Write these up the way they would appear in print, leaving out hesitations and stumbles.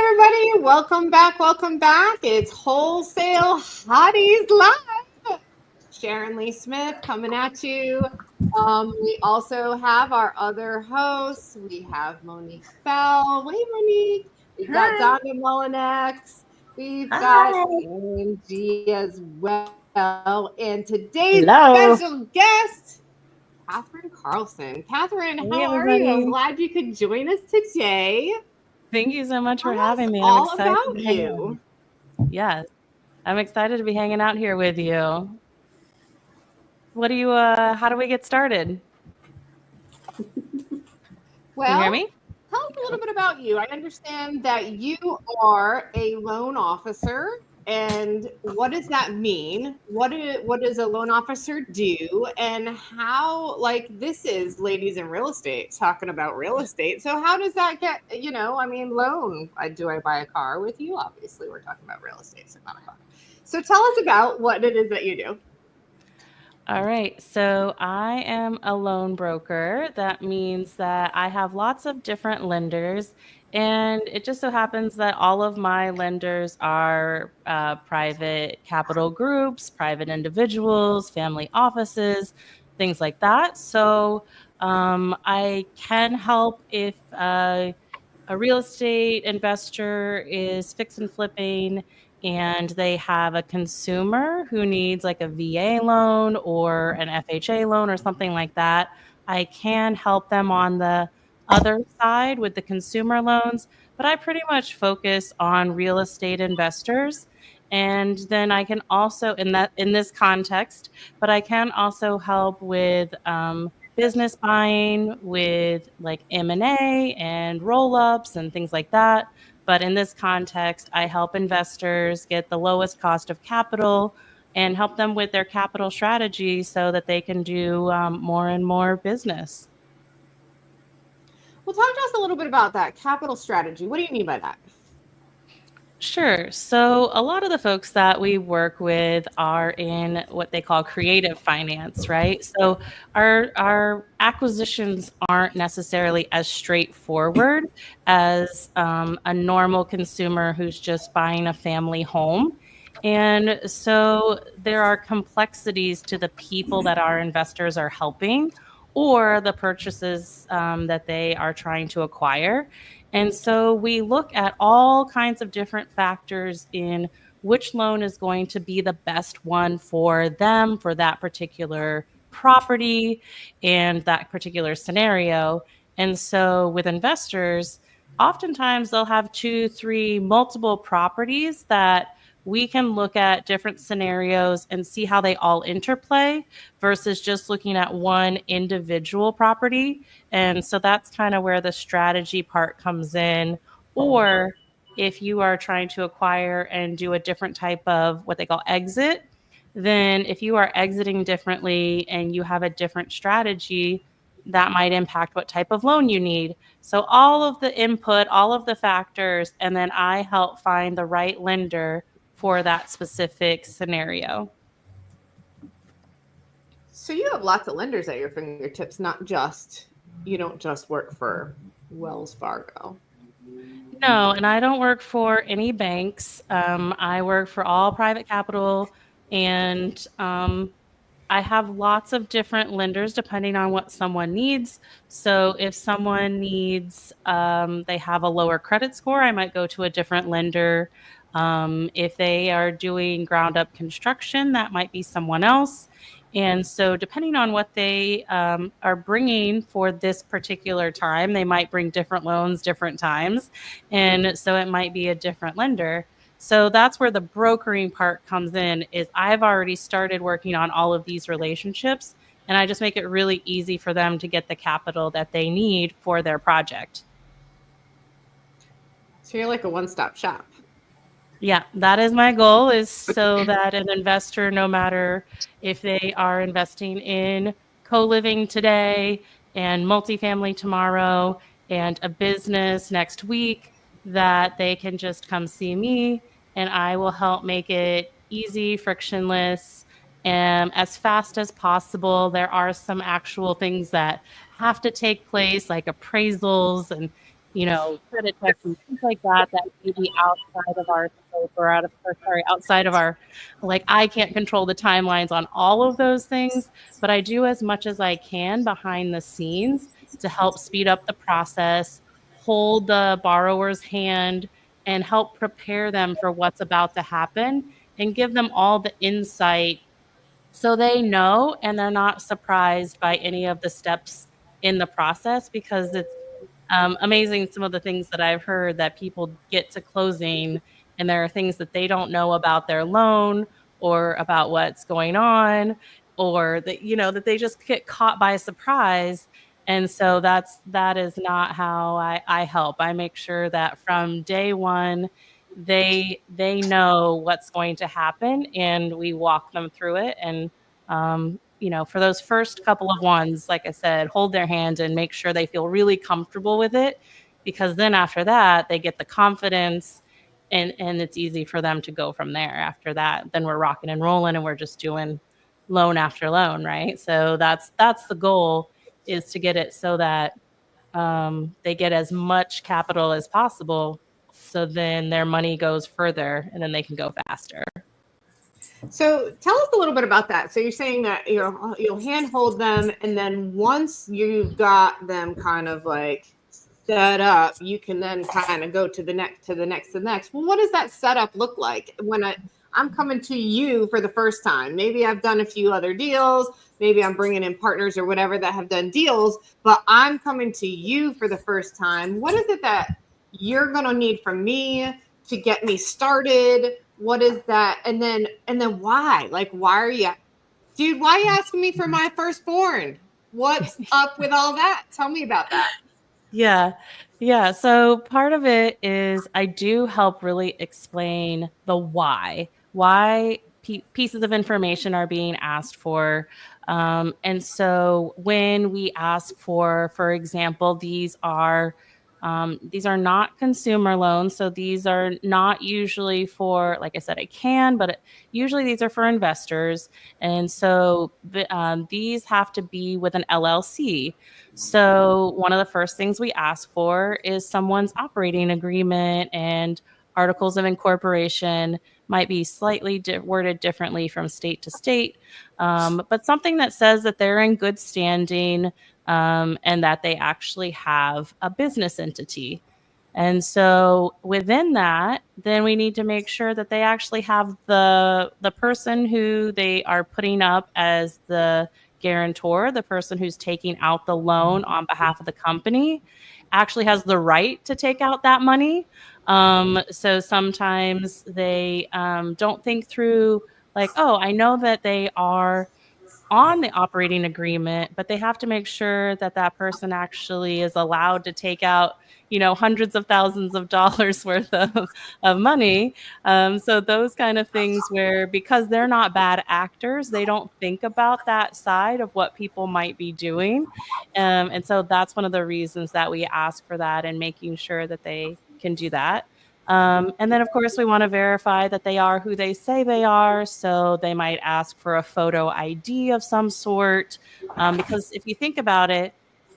everybody. Welcome back. Welcome back. It's Wholesale Hotties Live. Sharon Lee Smith coming at you. We also have our other hosts. We have Monique Bell. Wait, Monique. We've got Hi. Donna Mullinex. We've got Hi. Angie as well. And today's Hello. special guest, Catherine Carlson. Catherine, Hey, how are you? I'm everybody. glad you could join us today. Thank you so much for Tell us having me. I'm all excited to about be hanging out. you. Yes, I'm excited to be hanging out here with you. How do we get started? Can you hear Well, me? tell us a little bit about you. I understand that you are a loan officer. And what does that mean? What does a loan officer do? And how, like, this is ladies in real estate talking about real estate. So how does that get, loan? Do I buy a car with you? Obviously, we're talking about real estate, so not a car. So tell us about what it is that you do. All right. So I am a loan broker. That means that I have lots of different lenders. And it just so happens that all of my lenders are private capital groups, private individuals, family offices, things like that. So I can help if a real estate investor is fix and flipping and they have a consumer who needs like a VA loan or an FHA loan or something like that. I can help them on the other side with the consumer loans, but I pretty much focus on real estate investors. And then I can also in this context, but I can also help with business buying with like M&A and roll-ups and things like that. But in this context, I help investors get the lowest cost of capital and help them with their capital strategy so that they can do more and more business. Well, talk to us a little bit about that capital strategy. What do you mean by that? Sure. So a lot of the folks that we work with are in what they call creative finance, right? So our acquisitions aren't necessarily as straightforward as a normal consumer who's just buying a family home. And so there are complexities to the people that our investors are helping or the purchases that they are trying to acquire. And so we look at all kinds of different factors in which loan is going to be the best one for them, for that particular property and that particular scenario. And so with investors, oftentimes they'll have two, three, multiple properties that we can look at different scenarios and see how they all interplay versus just looking at one individual property. And so that's kind of where the strategy part comes in. Or if you are trying to acquire and do a different type of what they call exit, then if you are exiting differently and you have a different strategy, that might impact what type of loan you need. So all of the input, all of the factors, and then I help find the right lender for that specific scenario. So you have lots of lenders at your fingertips, you don't just work for Wells Fargo. No, and I don't work for any banks. I work for all private capital, and I have lots of different lenders depending on what someone needs. So if someone needs, they have a lower credit score, I might go to a different lender. If they are doing ground up construction, that might be someone else. And so, depending on what they are bringing for this particular time, they might bring different loans different times. And so, it might be a different lender. So that's where the brokering part comes in is I've already started working on all of these relationships and I just make it really easy for them to get the capital that they need for their project. So you're like a one-stop shop. Yeah, that is my goal is so that an investor, no matter if they are investing in co-living today and multifamily tomorrow and a business next week, that they can just come see me and I will help make it easy, frictionless, and as fast as possible. There are some actual things that have to take place, like appraisals and credit checks and things like that that may be outside of our scope or outside of our, like, I can't control the timelines on all of those things, but I do as much as I can behind the scenes to help speed up the process, hold the borrower's hand, and help prepare them for what's about to happen and give them all the insight so they know and they're not surprised by any of the steps in the process, because it's amazing some of the things that I've heard that people get to closing and there are things that they don't know about their loan or about what's going on, or that that they just get caught by surprise. And so that is not how I help. I make sure that from day one they know what's going to happen and we walk them through it. And for those first couple of ones, like I said, hold their hand and make sure they feel really comfortable with it, because then after that, they get the confidence and it's easy for them to go from there. After that, then we're rocking and rolling and we're just doing loan after loan, right? So that's the goal, is to get it so that they get as much capital as possible. So then their money goes further and then they can go faster. So tell us a little bit about that. So you're saying that you'll handhold them, and then once you've got them kind of like set up, you can then kind of go to the next, to the next, to the next. Well, what does that setup look like when I'm coming to you for the first time? Maybe I've done a few other deals. Maybe I'm bringing in partners or whatever that have done deals, but I'm coming to you for the first time. What is it that you're going to need from me to get me started? What is that? And then why? Like, why are you, dude, why are you asking me for my firstborn? What's up with all that? Tell me about that. Yeah. Yeah. So part of it is I do help really explain the why pieces of information are being asked for. And so when we ask for example, these are not consumer loans. So these are not usually for, like I said, I can, but usually these are for investors. And so these have to be with an LLC. So one of the first things we ask for is someone's operating agreement, and articles of incorporation might be slightly worded differently from state to state, but something that says that they're in good standing, and that they actually have a business entity. And so within that, then we need to make sure that they actually have the person who they are putting up as the guarantor, the person who's taking out the loan on behalf of the company, actually has the right to take out that money. So sometimes they don't think through, like, oh, I know that they are on the operating agreement, but they have to make sure that that person actually is allowed to take out, hundreds of thousands of dollars worth of money. So those kind of things where, because they're not bad actors, they don't think about that side of what people might be doing. And so that's one of the reasons that we ask for that, and making sure that they can do that. And then, of course, we want to verify that they are who they say they are. So they might ask for a photo ID of some sort. Because if you think about it,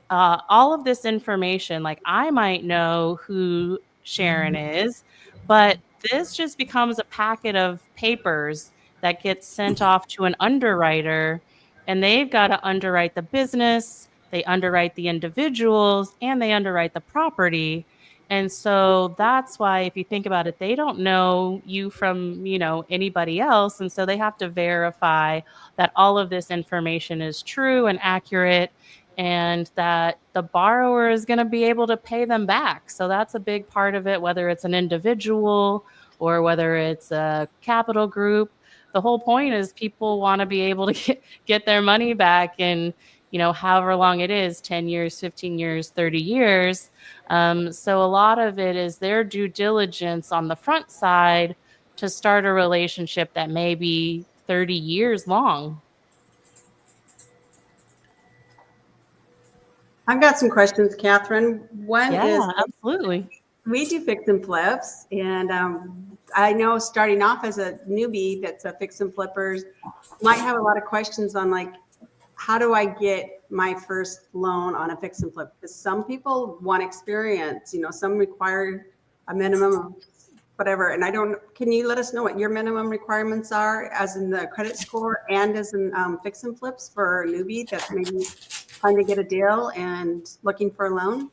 all of this information, like, I might know who Sharon is, but this just becomes a packet of papers that gets sent off to an underwriter, and they've got to underwrite the business, they underwrite the individuals, and they underwrite the property. And so that's why, if you think about it, they don't know you from, anybody else. And so they have to verify that all of this information is true and accurate, and that the borrower is going to be able to pay them back. So that's a big part of it, whether it's an individual or whether it's a capital group. The whole point is people want to be able to get their money back in, however long it is, 10 years, 15 years, 30 years. So a lot of it is their due diligence on the front side to start a relationship that may be 30 years long. I've got some questions, Catherine. One is, absolutely. we do fix and flips, and I know starting off as a newbie that's a fix and flippers might have a lot of questions on, like, how do I get my first loan on a fix and flip? Because some people want experience, some require a minimum of whatever. And can you let us know what your minimum requirements are as in the credit score and as in fix and flips for a newbie that's maybe trying to get a deal and looking for a loan?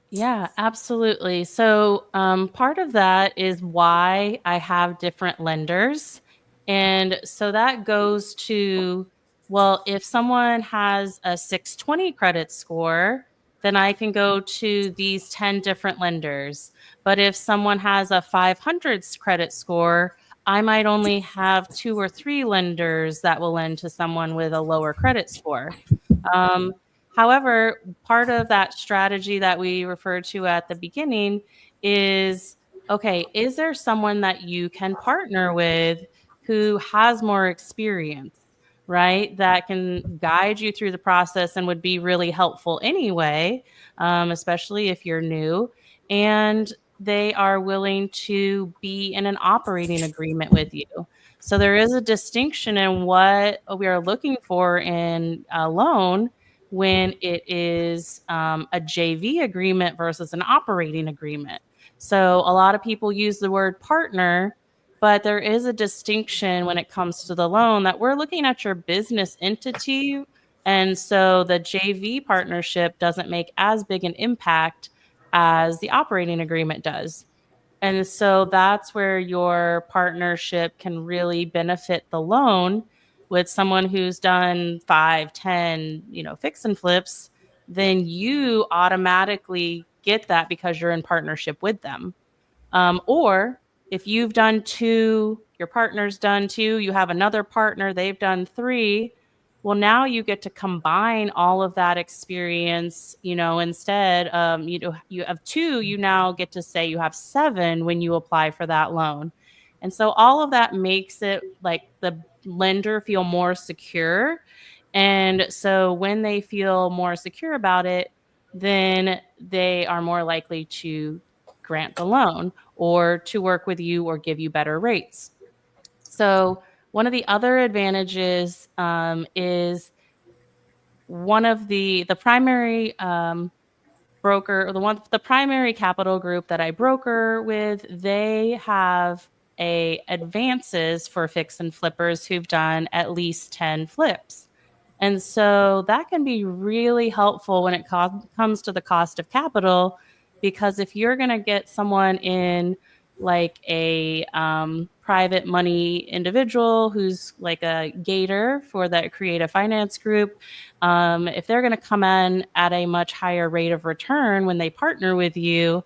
Yeah, absolutely. So, part of that is why I have different lenders. And so that goes to, well, if someone has a 620 credit score, then I can go to these 10 different lenders. But if someone has a 500 credit score, I might only have two or three lenders that will lend to someone with a lower credit score. Um, However, part of that strategy that we referred to at the beginning is, okay, is there someone that you can partner with who has more experience, right? That can guide you through the process and would be really helpful anyway, especially if you're new. And they are willing to be in an operating agreement with you. So there is a distinction in what we are looking for in a loan when it is a JV agreement versus an operating agreement. So a lot of people use the word partner, but there is a distinction when it comes to the loan that we're looking at your business entity. And so the JV partnership doesn't make as big an impact as the operating agreement does. And so that's where your partnership can really benefit the loan with someone who's done 5, 10, fix and flips, then you automatically get that because you're in partnership with them. Or if you've done two, your partner's done two, you have another partner, they've done three. Well, now you get to combine all of that experience, instead, you have two, you now get to say you have seven when you apply for that loan. And so all of that makes it like the lender feel more secure. And so when they feel more secure about it, then they are more likely to grant the loan or to work with you or give you better rates. So, one of the other advantages is one of the primary broker, or the primary capital group that I broker with, they have advances for fix and flippers who've done at least 10 flips. And so that can be really helpful when it comes to the cost of capital, because if you're going to get someone in like a private money individual who's like a gator for that creative finance group, if they're going to come in at a much higher rate of return when they partner with you,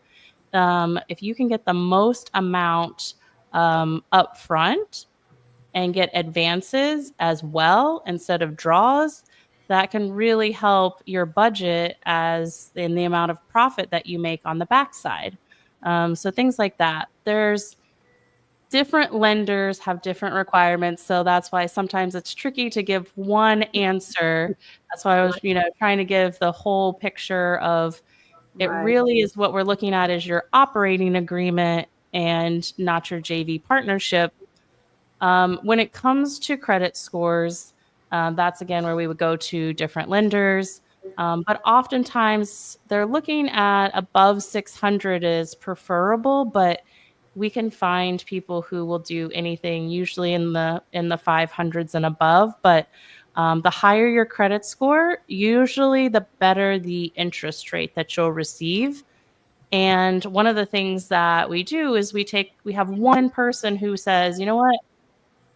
if you can get the most amount up front and get advances as well instead of draws, that can really help your budget as in the amount of profit that you make on the backside. So things like that. There's different lenders have different requirements, so that's why sometimes it's tricky to give one answer. That's why I was, trying to give the whole picture of it. Right. Really is what we're looking at is your operating agreement and not your JV partnership. When it comes to credit scores, that's again where we would go to different lenders. But oftentimes they're looking at above 600 is preferable, but we can find people who will do anything usually in the 500s and above. But the higher your credit score, usually the better the interest rate that you'll receive. And one of the things that we do is we have one person who says, you know what?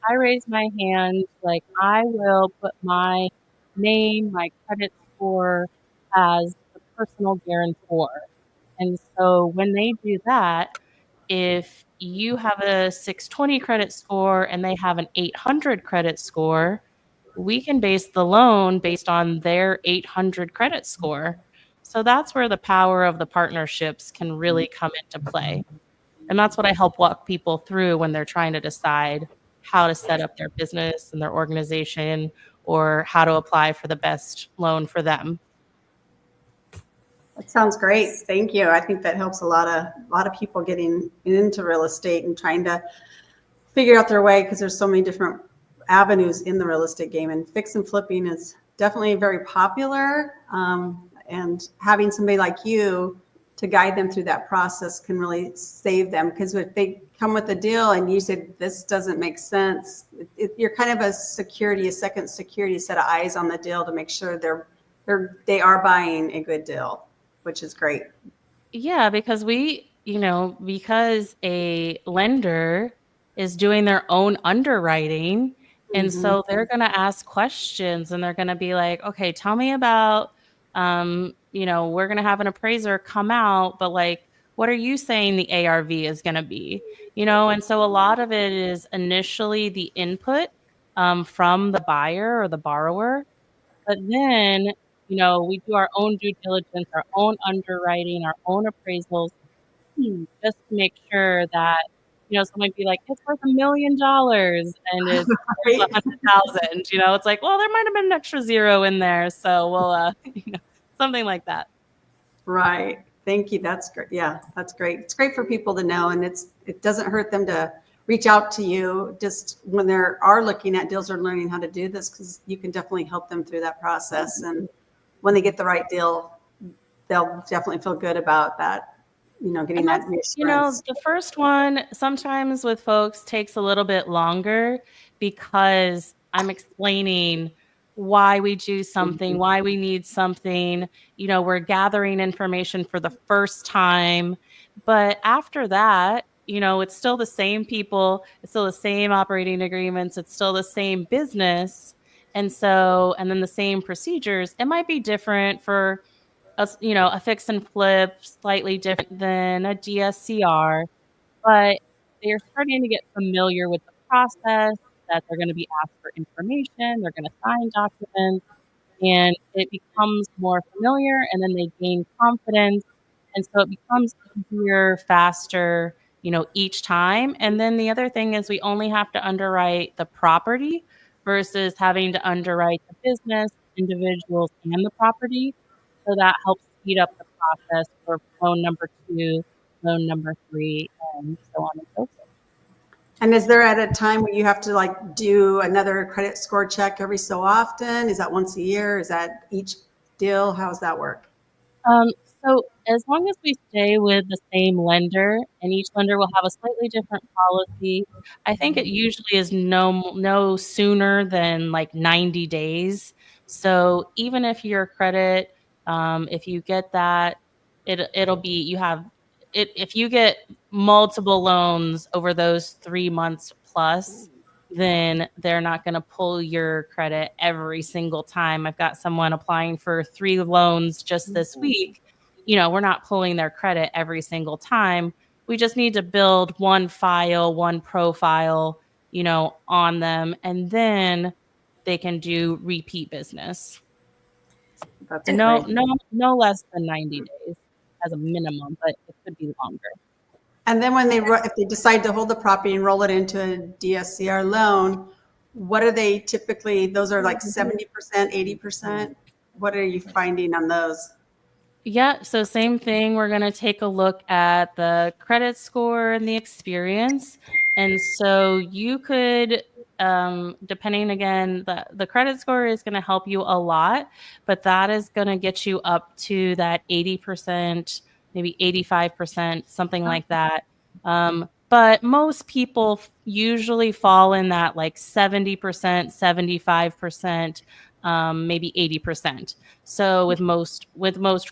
I raise my hand, like I will put my name, my credit score as the personal guarantor. And so when they do that, if you have a 620 credit score and they have an 800 credit score, we can base the loan based on their 800 credit score. So that's where the power of the partnerships can really come into play. And that's what I help walk people through when they're trying to decide how to set up their business and their organization or how to apply for the best loan for them. That sounds great. Thank you. I think that helps a lot of people getting into real estate and trying to figure out their way, because there's so many different avenues in the real estate game, and fix and flipping is definitely very popular. And having somebody like you to guide them through that process can really save them, because if they come with a deal and you said this doesn't make sense, you're kind of a second security set of eyes on the deal to make sure they are buying a good deal, which is great. Yeah, because because a lender is doing their own underwriting. And Mhm. so they're going to ask questions and they're going to be like, okay, tell me about, we're going to have an appraiser come out, but like, what are you saying the ARV is going to be? And so a lot of it is initially the input from the buyer or the borrower. But then, we do our own due diligence, our own underwriting, our own appraisals, just to make sure that, someone might be like, it's worth $1 million and it's worth Right. 100,000. It's like, well, there might have been an extra zero in there, so we'll, something like that. Right. Thank you. That's great. Yeah, that's great. It's great for people to know, and it doesn't hurt them to reach out to you just when they are looking at deals or learning how to do this, because you can definitely help them through that process. And when they get the right deal, they'll definitely feel good about that, getting And that that's, reassurance. the first one sometimes with folks takes a little bit longer because I'm explaining why we do something, why we need something. We're gathering information for the first time. But after that, it's still the same people, it's still the same operating agreements, it's still the same business. And then the same procedures. It might be different for a fix and flip, slightly different than a DSCR, but they're starting to get familiar with the process, that they're going to be asked for information, they're going to sign documents, and it becomes more familiar, and then they gain confidence. And so it becomes easier, faster, each time. And then the other thing is we only have to underwrite the property versus having to underwrite the business, individuals, and the property. So that helps speed up the process for loan number 2, loan number 3, and so on and so forth. And is there at a time where you have to like do another credit score check every so often? Is that once a year? Is that each deal? How does that work? Um, so as long as we stay with the same lender, and each lender will have a slightly different policy, I think it usually is no sooner than like 90 days. So even if your credit, if you get that, it'll be you have it if you get multiple loans over those 3 months plus, then they're not going to pull your credit every single time. I've got someone applying for 3 loans just this week. We're not pulling their credit every single time. We just need to build one file, one profile, on them, and then they can do repeat business. That's No, great. no less than 90 days as a minimum, but it could be longer. And then if they decide to hold the property and roll it into a DSCR loan, what are they typically, those are like 70%, 80%? What are you finding on those? Yeah, so same thing. We're going to take a look at the credit score and the experience. And so you could, depending again, the credit score is going to help you a lot, but that is going to get you up to that 80%, maybe 85%, something like that. But most people usually fall in that like 70%, 75%, maybe 80%. So with most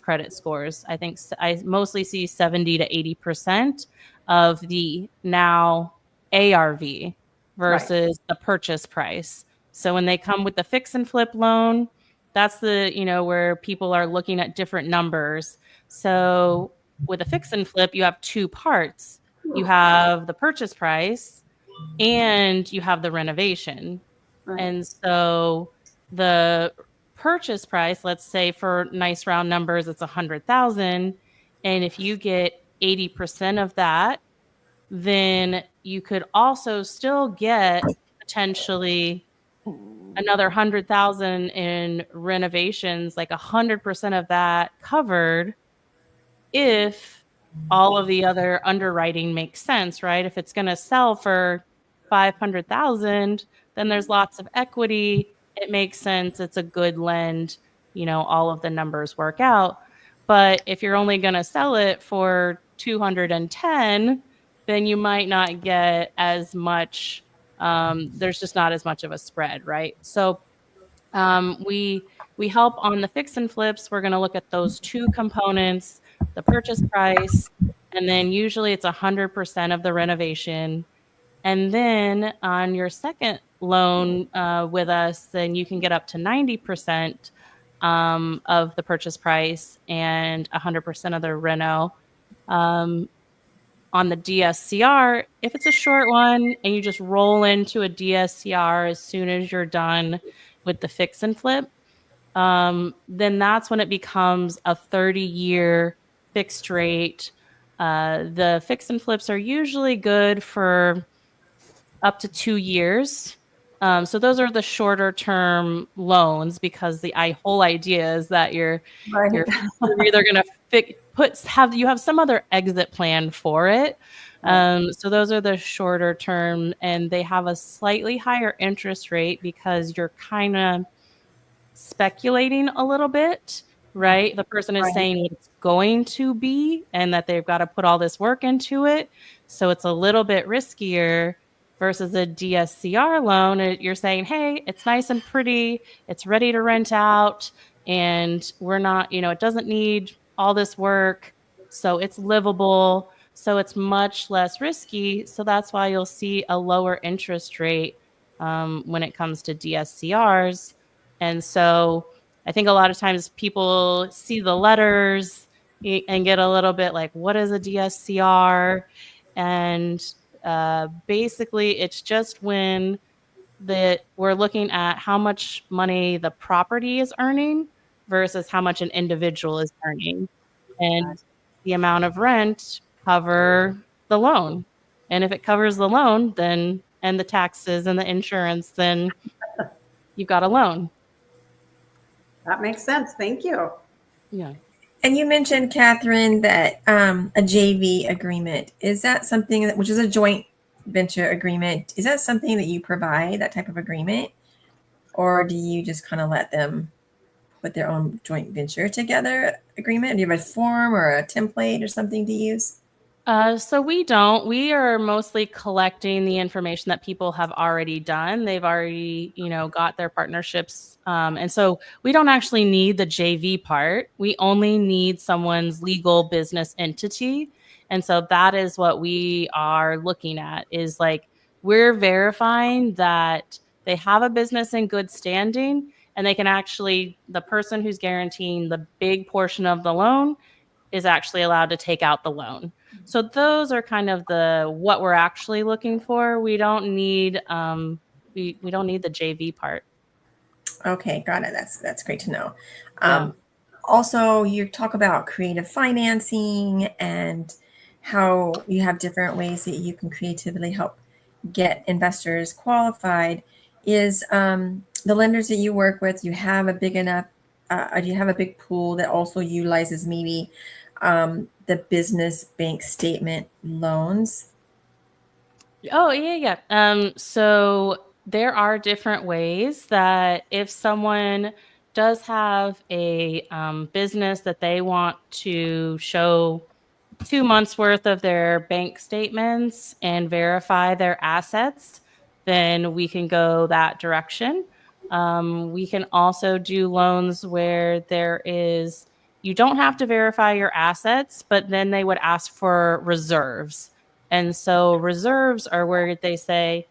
credit scores, I think I mostly see 70 to 80% of the now ARV Right. versus the purchase price. So when they come with the fix and flip loan, that's where people are looking at different numbers. So with a fix and flip, you have 2 parts. You have the purchase price and you have the renovation. Right. And so the purchase price, let's say for nice round numbers, it's 100,000. And if you get 80% of that, then you could also still get potentially another 100,000 in renovations, like 100% of that covered, if all of the other underwriting makes sense, right? If it's going to sell for 500,000, then there's lots of equity. it makes sense. It's a good lend. All of the numbers work out. But if you're only going to sell it for 210, then you might not get as much. There's just not as much of a spread, right? So we help on the fix and flips. We're going to look at those two components, the purchase price, and then usually it's 100% of the renovation. And then on your second loan with us, then you can get up to 90% of the purchase price and 100% of the reno. On the DSCR, if it's a short one and you just roll into a DSCR as soon as you're done with the fix and flip, then that's when it becomes a 30-year fixed rate. The fix and flips are usually good for up to 2 years. So those are the shorter term loans because the whole idea is that you're either going to you have some other exit plan for it. So those are the shorter term, and they have a slightly higher interest rate because you're kind of speculating a little bit, right? The person is saying what it's going to be and that they've got to put all this work into it. So it's a little bit riskier versus a DSCR loan. You're saying, hey, it's nice and pretty, it's ready to rent out, and we're not, it doesn't need all this work. So it's livable. So it's much less risky. So that's why you'll see a lower interest rate when it comes to DSCRs. And so I think a lot of times people see the letters and get a little bit like, what is a DSCR? And basically, it's just when we're looking at how much money the property is earning versus how much an individual is earning. And the amount of rent cover the loan. And if it covers the loan, then and the taxes and the insurance, then you've got a loan. That makes sense. Thank you. Yeah. And you mentioned, Catherine, that a JV agreement, is that something which is a joint venture agreement, is that something that you provide, that type of agreement? Or do you just kind of let them put their own joint venture together agreement? Do you have a form or a template or something to use? So we don't. We are mostly collecting the information that people have already done. They've already, got their partnerships. And so we don't actually need the JV part. We only need someone's legal business entity. And so that is what we are looking at is like, we're verifying that they have a business in good standing and they can actually, the person who's guaranteeing the big portion of the loan is actually allowed to take out the loan. So those are kind of what we're actually looking for. We don't need we don't need the JV part. Okay, got it. That's great to know. Yeah. Also, you talk about creative financing and how you have different ways that you can creatively help get investors qualified. Is the lenders that you work with, you have a big enough, do you have a big pool that also utilizes maybe the business bank statement loans? Oh, yeah. So there are different ways that if someone does have a business that they want to show 2 months worth of their bank statements and verify their assets, then we can go that direction. We can also do loans where you don't have to verify your assets, but then they would ask for reserves. And so reserves are where they say,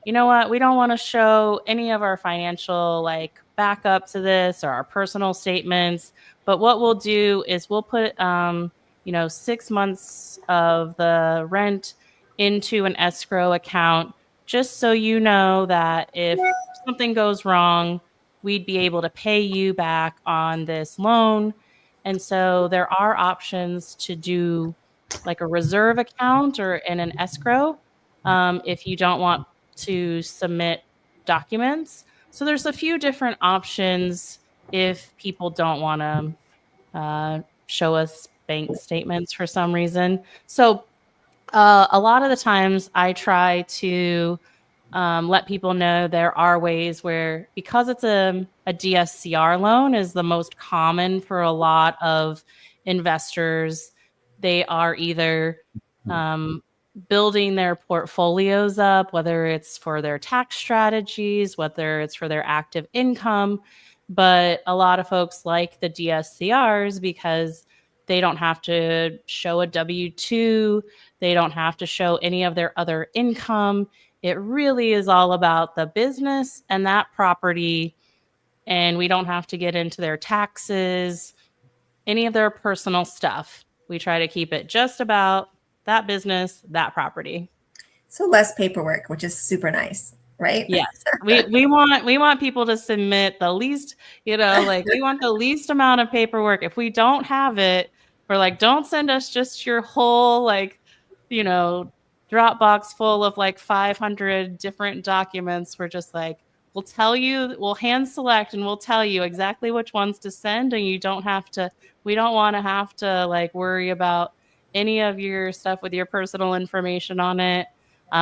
you know what, we don't want to show any of our financial like backup to this or our personal statements, but what we'll do is we'll put 6 months of the rent into an escrow account just so you know that if something goes wrong, we'd be able to pay you back on this loan. And so there are options to do like a reserve account or in an escrow if you don't want to submit documents. So there's a few different options if people don't want to show us bank statements for some reason. So a lot of the times I try to let people know there are ways where, because it's a DSCR loan is the most common for a lot of investors, they are either building their portfolios up, whether it's for their tax strategies, whether it's for their active income. But a lot of folks like the DSCRs because they don't have to show a W-2, they don't have to show any of their other income. It really is all about the business and that property, and we don't have to get into their taxes, any of their personal stuff. We try to keep it just about that business, that property. So less paperwork, which is super nice, right? Yes. We want people to submit the least, like we want the least amount of paperwork. If we don't have it, we're like, don't send us just your whole Dropbox full of like 500 different documents. We're just like, we'll hand select and we'll tell you exactly which ones to send, and we don't want to have to like worry about any of your stuff with your personal information on it.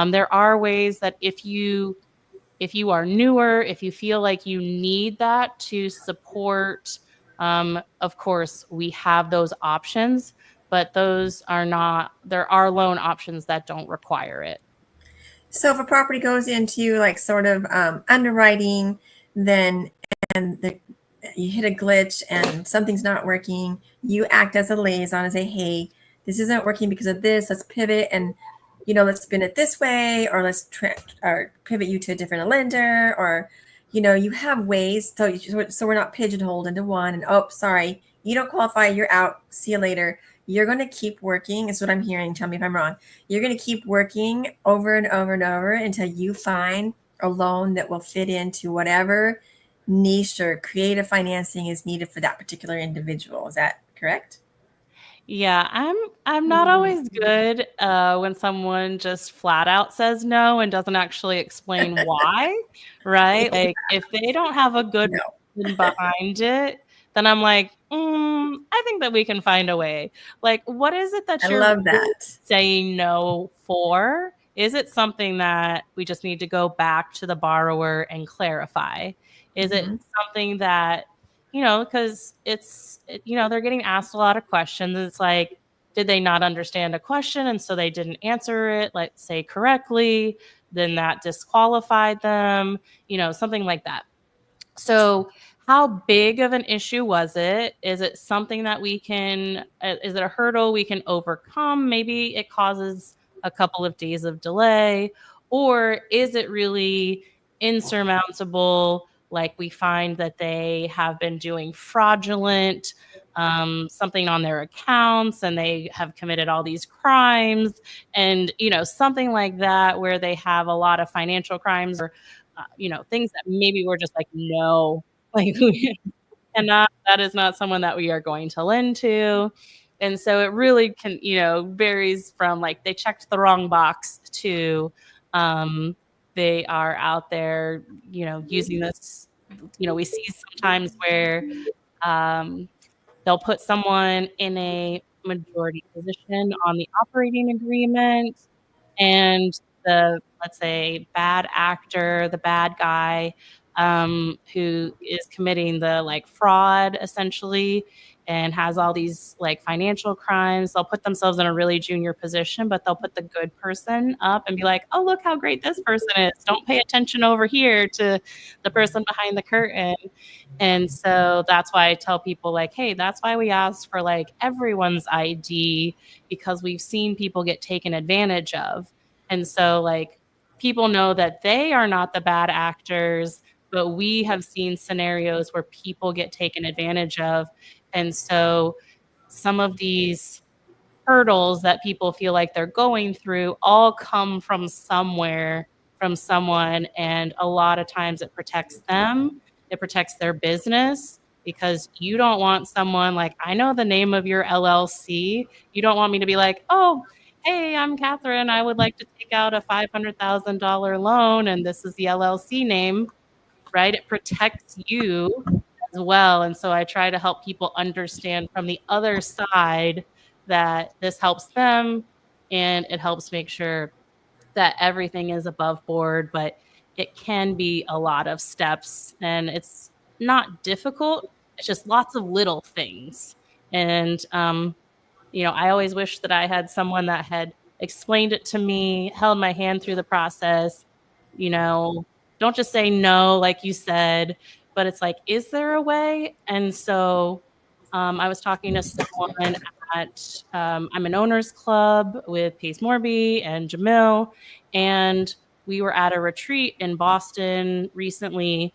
There are ways that if you are newer, if you feel like you need that to support, of course, we have those options, but there are loan options that don't require it. So if a property goes into like sort of underwriting, then you hit a glitch and something's not working, you act as a liaison and say, hey, this isn't working because of this, let's pivot and let's spin it this way, or let's or pivot you to a different lender, or you have ways so we're not pigeonholed into one and, oh, sorry, you don't qualify, you're out, see you later. You're going to keep working. Is what I'm hearing. Tell me if I'm wrong. You're going to keep working over and over and over until you find a loan that will fit into whatever niche or creative financing is needed for that particular individual. Is that correct? Yeah, I'm not always good when someone just flat out says no and doesn't actually explain why, right? Like if they don't have a good reason behind it, then I'm like, I think that we can find a way. Like, what is it that you're saying no for? Is it something that we just need to go back to the borrower and clarify? Is it something that, because they're getting asked a lot of questions. It's like, did they not understand a question and so they didn't answer it, let's say, correctly? Then that disqualified them, something like that. So how big of an issue was it? Is it something that is it a hurdle we can overcome? Maybe it causes a couple of days of delay, or is it really insurmountable? Like we find that they have been doing fraudulent something on their accounts and they have committed all these crimes and, something like that, where they have a lot of financial crimes or things that maybe we're just like, no, like that is not someone that we are going to lend to. And so it really can, varies from like they checked the wrong box to they are out there, using this, we see sometimes where they'll put someone in a majority position on the operating agreement, and let's say, bad actor, the bad guy, who is committing the like fraud essentially and has all these like financial crimes, they'll put themselves in a really junior position, but they'll put the good person up and be like, oh, look how great this person is. Don't pay attention over here to the person behind the curtain. And so that's why I tell people like, hey, that's why we ask for like everyone's ID, because we've seen people get taken advantage of. And so like people know that they are not the bad actors, but we have seen scenarios where people get taken advantage of. And so some of these hurdles that people feel like they're going through all come from somewhere, from someone. And a lot of times it protects them. It protects their business, because you don't want someone like, I know the name of your LLC. You don't want me to be like, oh, hey, I'm Catherine. I would like to take out a $500,000 loan, and this is the LLC name, right? It protects you as well. And so I try to help people understand from the other side that this helps them, and it helps make sure that everything is above board. But it can be a lot of steps, and it's not difficult. It's just lots of little things. And, I always wish that I had someone that had explained it to me, held my hand through the process. You know, don't just say no, like you said, but it's like, is there a way? And so I was talking to someone I'm an owners club with Pace Morby and Jamil, and we were at a retreat in Boston recently,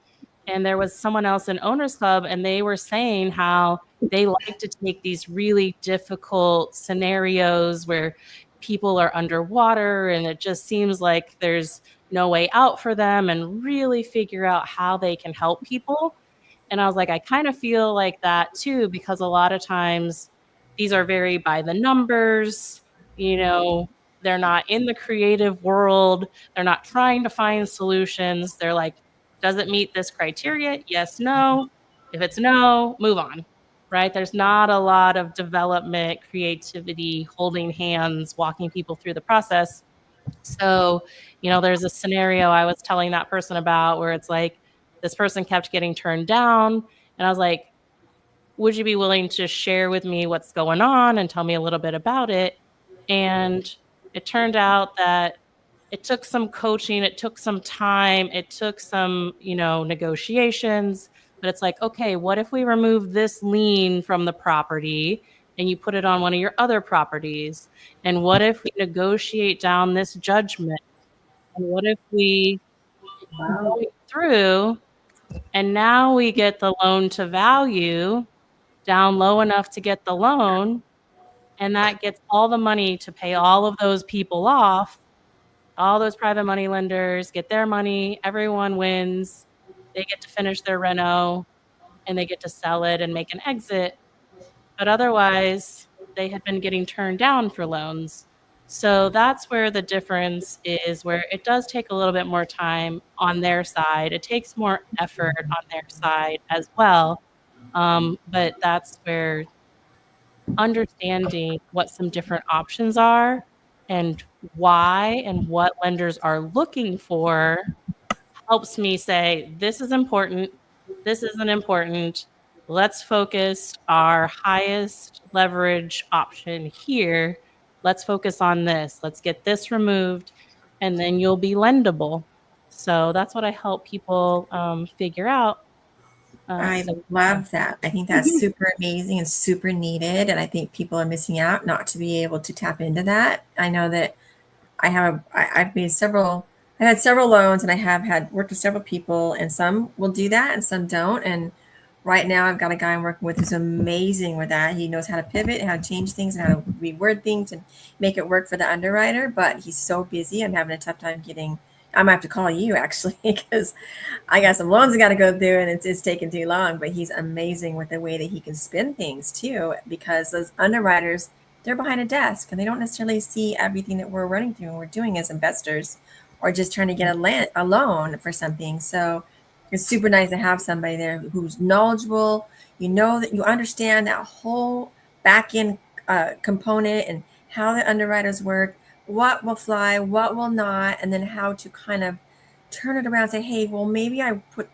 and there was someone else in owners club, and they were saying how they like to take these really difficult scenarios where people are underwater and it just seems like there's no way out for them, and really figure out how they can help people. And I was like, I kind of feel like that too, because a lot of times these are very by the numbers, they're not in the creative world. They're not trying to find solutions. They're like, does it meet this criteria? Yes, no. If it's no, move on, right? There's not a lot of development, creativity, holding hands, walking people through the process. So, there's a scenario I was telling that person about where it's like this person kept getting turned down. And I was like, would you be willing to share with me what's going on and tell me a little bit about it? And it turned out that it took some coaching, it took some time, it took some, negotiations. But it's like, okay, what if we remove this lien from the property and you put it on one of your other properties? And what if we negotiate down this judgment? And what if we go through and now we get the loan to value down low enough to get the loan, and that gets all the money to pay all of those people off. All those private money lenders get their money, everyone wins. They get to finish their reno and they get to sell it and make an exit. But otherwise, they had been getting turned down for loans. So that's where the difference is, where it does take a little bit more time on their side. It takes more effort on their side as well. But that's where understanding what some different options are and why and what lenders are looking for helps me say, this is important, this isn't important. Let's focus our highest leverage option here. Let's focus on this. Let's get this removed, and then you'll be lendable. So that's what I help people figure out. I love that. I think that's super amazing and super needed. And I think people are missing out not to be able to tap into that. I know that I've had several loans, and I have had worked with several people, and some will do that and some don't. And right now I've got a guy I'm working with who's amazing with that. He knows how to pivot and how to change things and how to reword things and make it work for the underwriter, but he's so busy. I'm having a tough time I might have to call you actually, because I got some loans I got to go through, and it's taking too long. But he's amazing with the way that he can spin things too, because those underwriters, they're behind a desk and they don't necessarily see everything that we're running through and we're doing as investors, or just trying to get a loan for something. So it's super nice to have somebody there who's knowledgeable. That you understand that whole back end component and how the underwriters work, what will fly, what will not, and then how to kind of turn it around and say, hey, well, maybe I put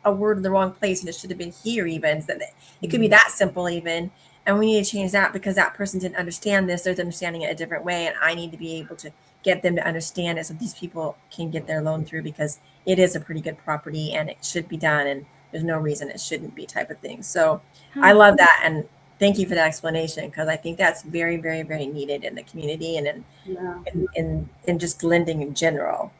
a word in the wrong place and it should have been here even. So it could be that simple even. And we need to change that because that person didn't understand this. They're understanding it a different way. And I need to be able to get them to understand it so these people can get their loan through, because it is a pretty good property and it should be done. And there's no reason it shouldn't be, type of thing. So I love that. And thank you for that explanation, because I think that's very, very, very needed in the community and in just lending in general.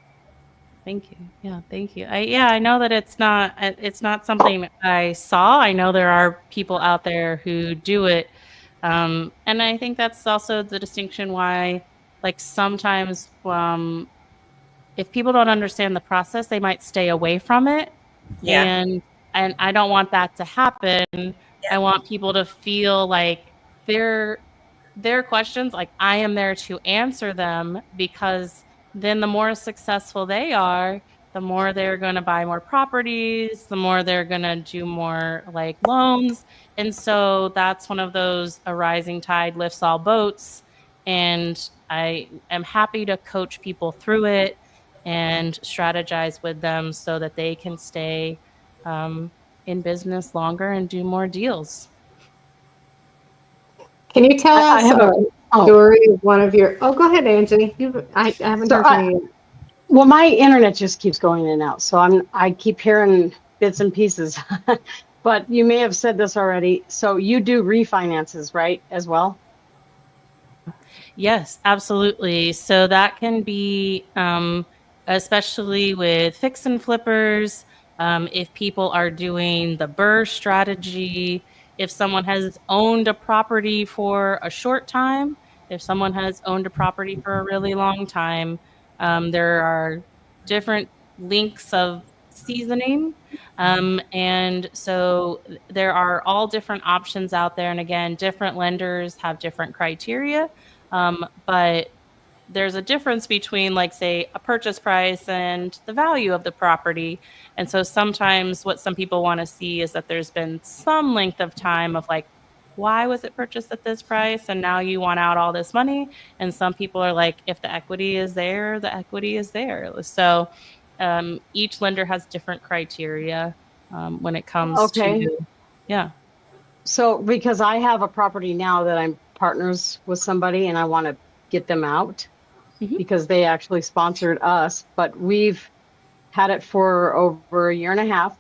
Thank you. Yeah, thank you. I know that it's not something I saw. I know there are people out there who do it. And I think that's also the distinction why, like, sometimes if people don't understand the process, they might stay away from it. Yeah. And I don't want that to happen. Yeah. I want people to feel like their questions, like, I am there to answer them, because then the more successful they are, the more they're going to buy more properties, the more they're going to do more like loans. And so that's one of those, a rising tide lifts all boats. And I am happy to coach people through it. and strategize with them so that they can stay in business longer and do more deals. Can you tell I us have a oh, story of one of your? Oh, go ahead, Angie. I haven't so heard from you. well, my internet just keeps going in and out, so I keep hearing bits and pieces. But you may have said this already. So you do refinances, right, as well? Yes, absolutely. So that can be, especially with fix and flippers, if people are doing the BRRRR strategy, if someone has owned a property for a short time, if someone has owned a property for a really long time, there are different links of seasoning. And so there are all different options out there. And again, different lenders have different criteria. But there's a difference between, like, say, a purchase price and the value of the property. And so sometimes what some people want to see is that there's been some length of time of like, why was it purchased at this price? And now you want out all this money. And some people are like, if the equity is there, the equity is there. So each lender has different criteria when it comes to, Okay. yeah. So because I have a property now that I'm partners with somebody and I want to get them out Mhm. because they actually sponsored us, but we've had it for over a year and a half.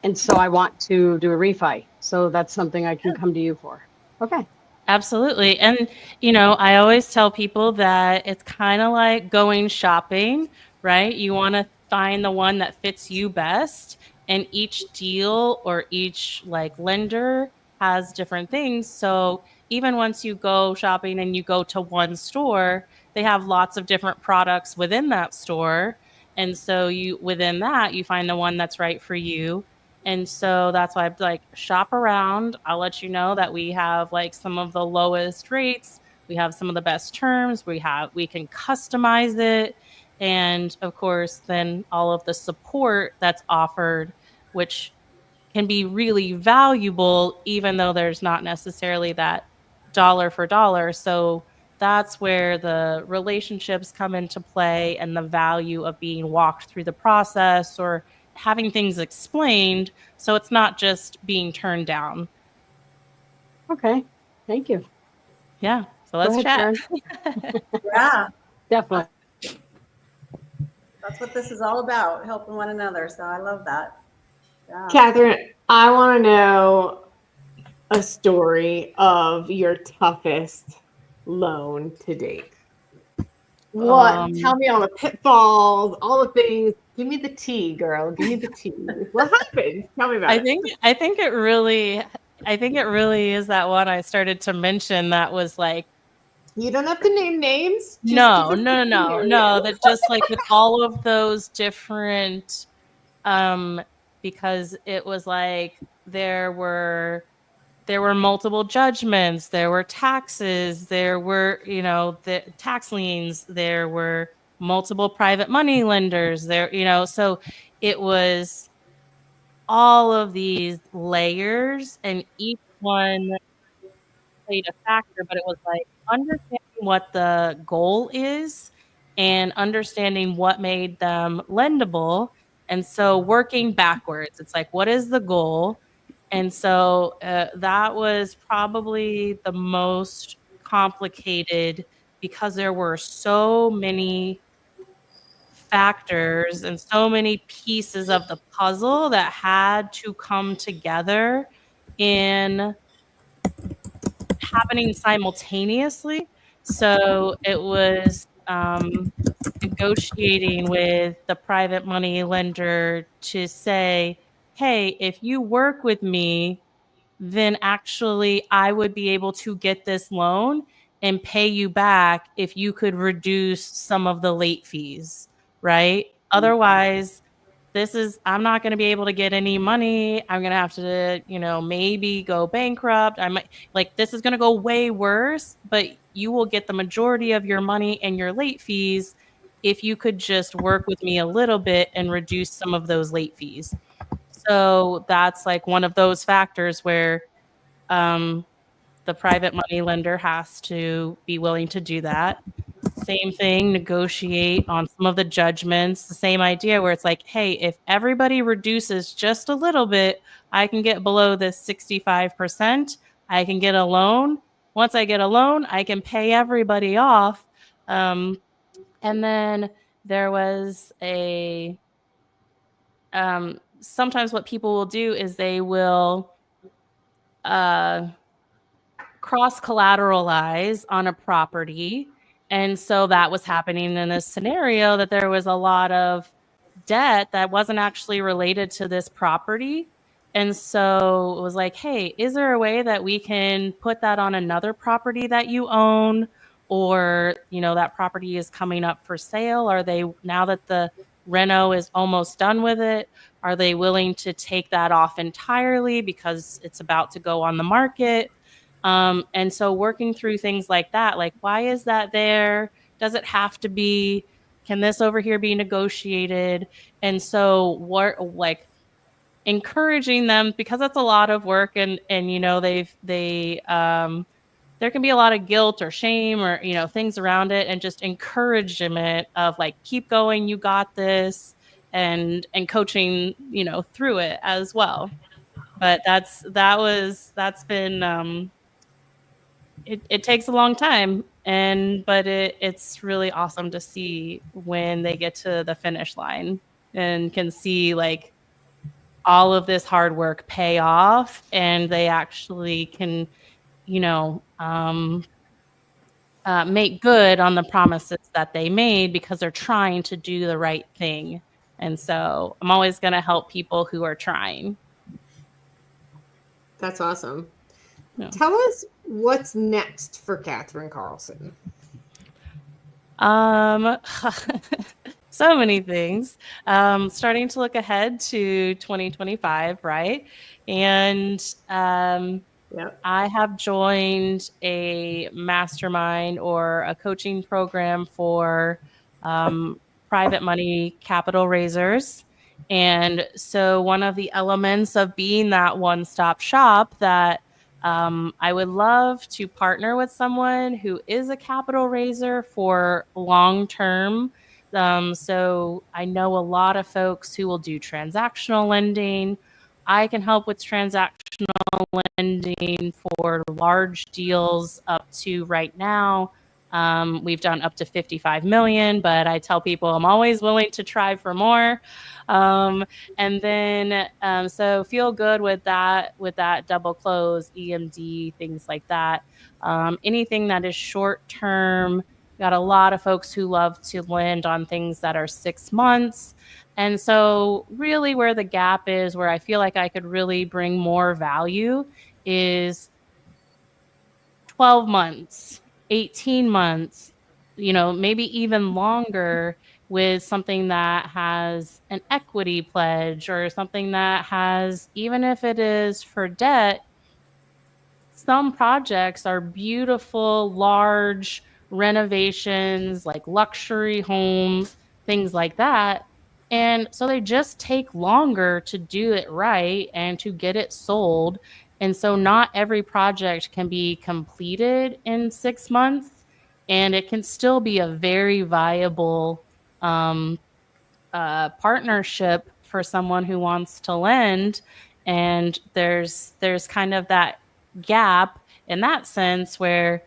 And so I want to do a refi. So that's something I can come to you for. Okay. Absolutely. And, I always tell people that it's kind of like going shopping, right? You want to find the one that fits you best. And each deal or each like lender has different things. So even once you go shopping and you go to one store, they have lots of different products within that store. And so within that, you find the one that's right for you. And so that's why I'm like, shop around. I'll let you know that we have like some of the lowest rates. We have some of the best terms. We can customize it. And of course, then all of the support that's offered, which can be really valuable, even though there's not necessarily that dollar for dollar. So that's where the relationships come into play and the value of being walked through the process or having things explained. So it's not just being turned down. Okay. Thank you. Yeah. So Go let's ahead, chat. Sharon. Yeah, Definitely. that's what this is all about, helping one another. So I love that. Yeah. Catherine, I want to know a story of your toughest loan to date. What? Tell me all the pitfalls, all the things. Give me the tea, girl. Give me the tea. What happened? Tell me about it. I think it really is that one I started to mention that was like, You don't have to name names. Just give no, us no, the no, no, scenario. no. That just like with all of those different, um, because it was like there were multiple judgments, there were taxes, there were, the tax liens, there were multiple private money lenders, so it was all of these layers and each one played a factor, but it was like understanding what the goal is and understanding what made them lendable. And so working backwards, it's like, what is the goal? And so that was probably the most complicated because there were so many factors and so many pieces of the puzzle that had to come together in happening simultaneously. So it was negotiating with the private money lender to say, hey, if you work with me, then actually I would be able to get this loan and pay you back if you could reduce some of the late fees, right? Otherwise, I'm not going to be able to get any money. I'm going to have to, maybe go bankrupt. This is going to go way worse, but you will get the majority of your money and your late fees if you could just work with me a little bit and reduce some of those late fees. So that's like one of those factors where the private money lender has to be willing to do that. same thing, negotiate on some of the judgments, the same idea where it's like, hey, if everybody reduces just a little bit, I can get below this 65%. I can get a loan. Once I get a loan, I can pay everybody off. And then there was sometimes what people will do is they will cross collateralize on a property. And so that was happening in this scenario, that there was a lot of debt that wasn't actually related to this property. And so it was like, hey, is there a way that we can put that on another property that you own? Or, that property is coming up for sale. Are they, now that the reno is almost done with it, are they willing to take that off entirely because it's about to go on the market? And so working through things like that, like, why is that there? Does it have to be? Can this over here be negotiated? And so like encouraging them, because that's a lot of work, and there can be a lot of guilt or shame or things around it, and just encouragement of like, keep going, you got this, and coaching through it as well. But that's been it takes a long time, but it's really awesome to see when they get to the finish line and can see like all of this hard work pay off, and they actually can make good on the promises that they made because they're trying to do the right thing. And so I'm always going to help people who are trying. That's awesome. Yeah. Tell us what's next for Catherine Carlson. So many things. Starting to look ahead to 2025, right? And Yep. I have joined a mastermind or a coaching program for private money capital raisers. And so one of the elements of being that one-stop shop, that I would love to partner with someone who is a capital raiser for long-term. So I know a lot of folks who will do transactional lending. I can help with transactional lending for large deals up to right now. We've done up to 55 million, but I tell people I'm always willing to try for more. And then, so feel good with that double close, EMD, things like that. Anything that is short term. Got a lot of folks who love to lend on things that are 6 months. And so really where the gap is, where I feel like I could really bring more value, is 12 months, 18 months, maybe even longer, with something that has an equity pledge, or something that has, even if it is for debt, some projects are beautiful, large renovations, like luxury homes, things like that. And so they just take longer to do it right and to get it sold. And so not every project can be completed in 6 months, and it can still be a very viable partnership for someone who wants to lend. And there's kind of that gap in that sense, where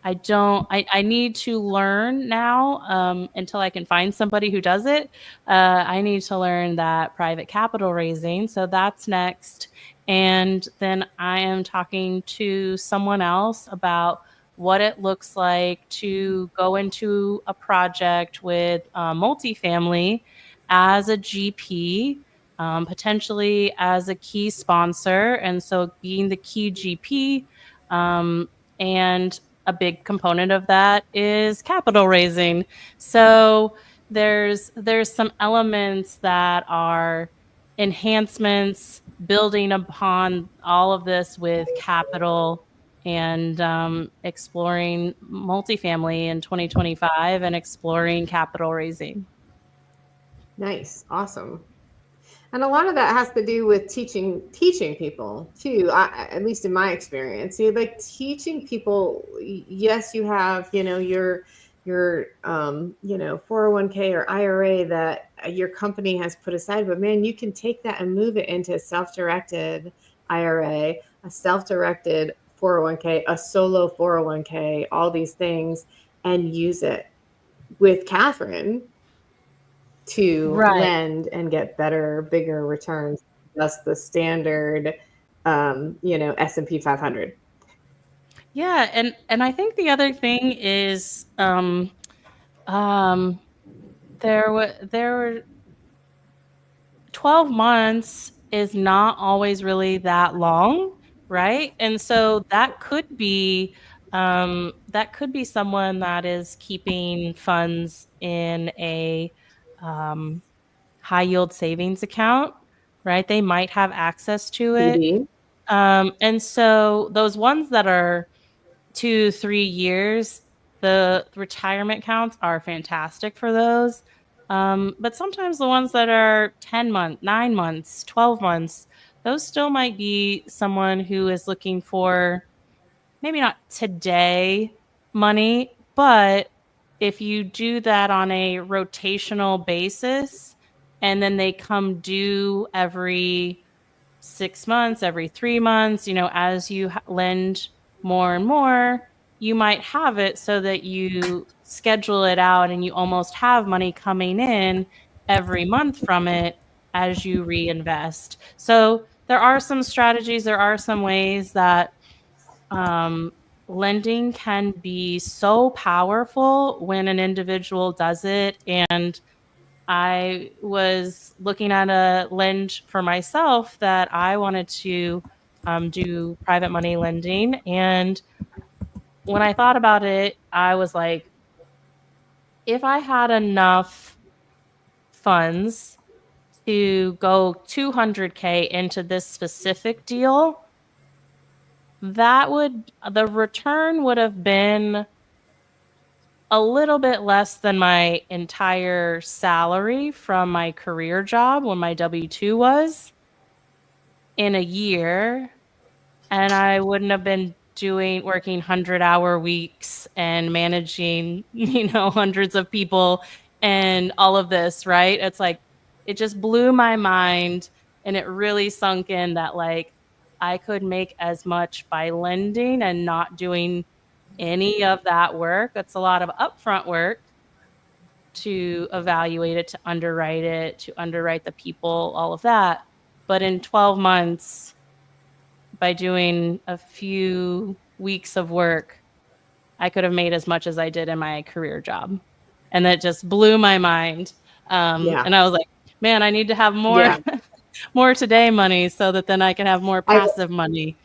I need to learn now, until I can find somebody who does it. I need to learn that private capital raising. So that's next. And then I am talking to someone else about what it looks like to go into a project with multifamily as a GP, potentially as a key sponsor. And so being the key GP, and a big component of that is capital raising. So there's some elements that are enhancements, building upon all of this with capital, and exploring multifamily in 2025, and exploring capital raising. Nice. Awesome. And a lot of that has to do with teaching people too. At least in my experience, like teaching people. Yes, you have, your your 401k or IRA that your company has put aside, but man, you can take that and move it into a self-directed IRA, a self-directed 401k, a solo 401k, all these things, and use it with Catherine to Right. lend and get better, bigger returns, just the standard S&P 500. Yeah, and I think the other thing is um there were 12 months is not always really that long, right? And so that could be someone that is keeping funds in a high yield savings account, right? They might have access to it. CD. And so those ones that are 2-3 years, the retirement accounts are fantastic for those. But sometimes the ones that are 10 months, 9 months, 12 months, those still might be someone who is looking for maybe not today money, but if you do that on a rotational basis and then they come due every 6 months, every 3 months, as you lend more and more, you might have it so that you schedule it out and you almost have money coming in every month from it as you reinvest. So there are some strategies, there are some ways that um, lending can be so powerful when an individual does it. And I was looking at a lend for myself that I wanted to do private money lending. And when I thought about it, I was like, if I had enough funds to go 200K into this specific deal, the return would have been a little bit less than my entire salary from my career job when my W-2 was in a year, and I wouldn't have been working 100-hour weeks and managing, hundreds of people and all of this, right? It's like it just blew my mind, and it really sunk in that like I could make as much by lending and not doing any of that work. It's a lot of upfront work to evaluate it, to underwrite the people, all of that. But in 12 months, by doing a few weeks of work, I could have made as much as I did in my career job. And that just blew my mind. Yeah. And I was like, man, I need to have more, Yeah. more today money so that then I can have more passive money.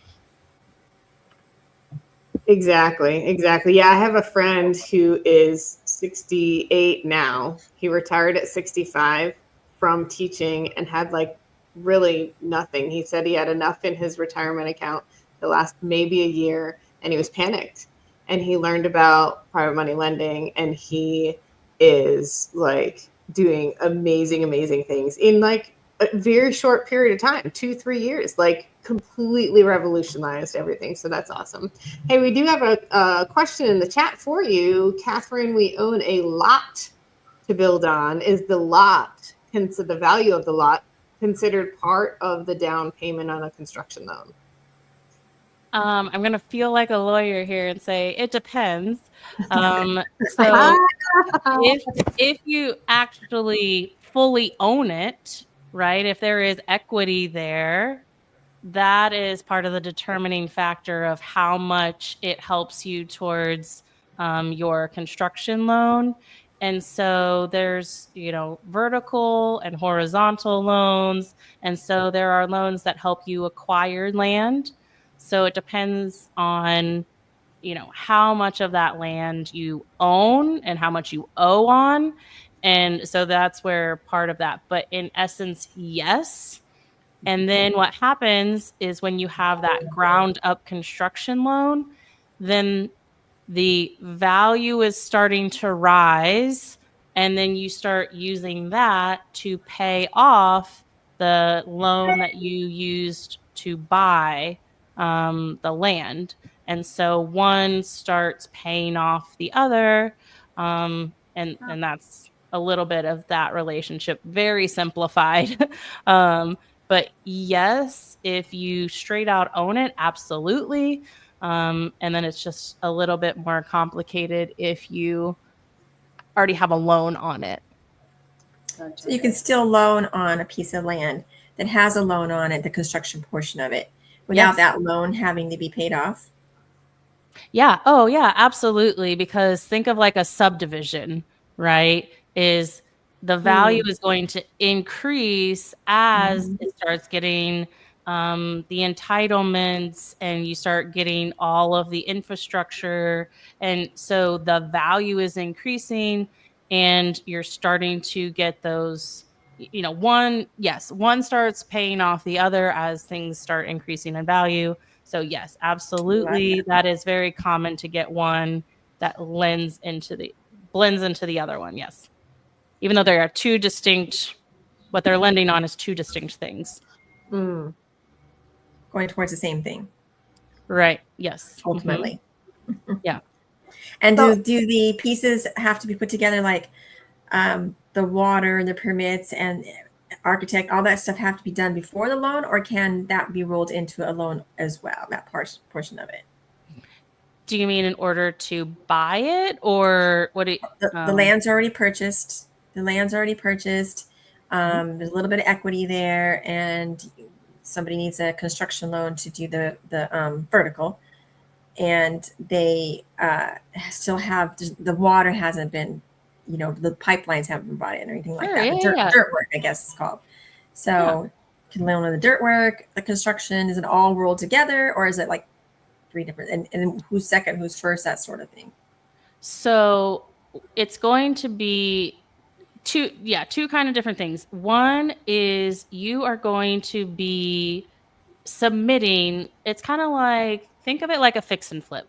Exactly. Yeah, I have a friend who is 68 now. He retired at 65 from teaching and had like really nothing. He said he had enough in his retirement account to last maybe a year, and he was panicked. And he learned about private money lending, and he is like doing amazing things in like a very short period of time, 2-3 years, like completely revolutionized everything. So that's awesome. Hey, we do have a question in the chat for you. Catherine, we own a lot to build on. Is the value of the lot considered part of the down payment on a construction loan? I'm going to feel like a lawyer here and say it depends. So if you actually fully own it, right? If there is equity there, that is part of the determining factor of how much it helps you towards your construction loan. And so there's, vertical and horizontal loans. And so there are loans that help you acquire land. So it depends on, how much of that land you own and how much you owe on. And so that's where part of that. But in essence, yes. And then what happens is when you have that ground up construction loan, then the value is starting to rise. And then you start using that to pay off the loan that you used to buy the land. And so one starts paying off the other. And that's a little bit of that relationship, very simplified. But yes, if you straight out own it, absolutely. And then it's just a little bit more complicated if you already have a loan on it. So you can still loan on a piece of land that has a loan on it, the construction portion of it, without Yes. that loan having to be paid off. Yeah. Oh, yeah, absolutely. Because think of like a subdivision, right? Is the value is going to increase as it starts getting the entitlements and you start getting all of the infrastructure. And so the value is increasing and you're starting to get those, one starts paying off the other as things start increasing in value. So yes, absolutely. That is very common to get one that blends into the other one. Yes. Even though there are two distinct, what they're lending on is two distinct things. Going towards the same thing. Right. Yes. Ultimately. Yeah. And do the pieces have to be put together like the water, the permits, and architect, all that stuff have to be done before the loan, or can that be rolled into a loan as well, that portion of it? Do you mean in order to buy it, or what? The land's already purchased. There's a little bit of equity there, and somebody needs a construction loan to do the vertical, and they still have the water hasn't been, the pipelines haven't been brought in or anything like that. The dirt work, I guess it's called. So can loan on the dirt work, the construction, is it all rolled together, or is it like three different, and who's second, who's first, that sort of thing? So it's going to be two kind of different things. One is you are going to be submitting, it's kind of like, think of it like a fix and flip,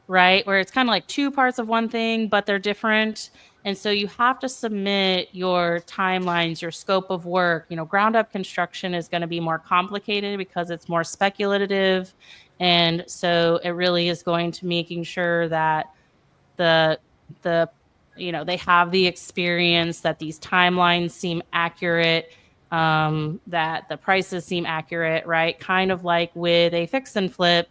right? Where it's kind of like two parts of one thing, but they're different. And so you have to submit your timelines, your scope of work. Ground up construction is going to be more complicated because it's more speculative. And so it really is going to making sure that the they have the experience, that these timelines seem accurate, that the prices seem accurate, right? Kind of like with a fix and flip,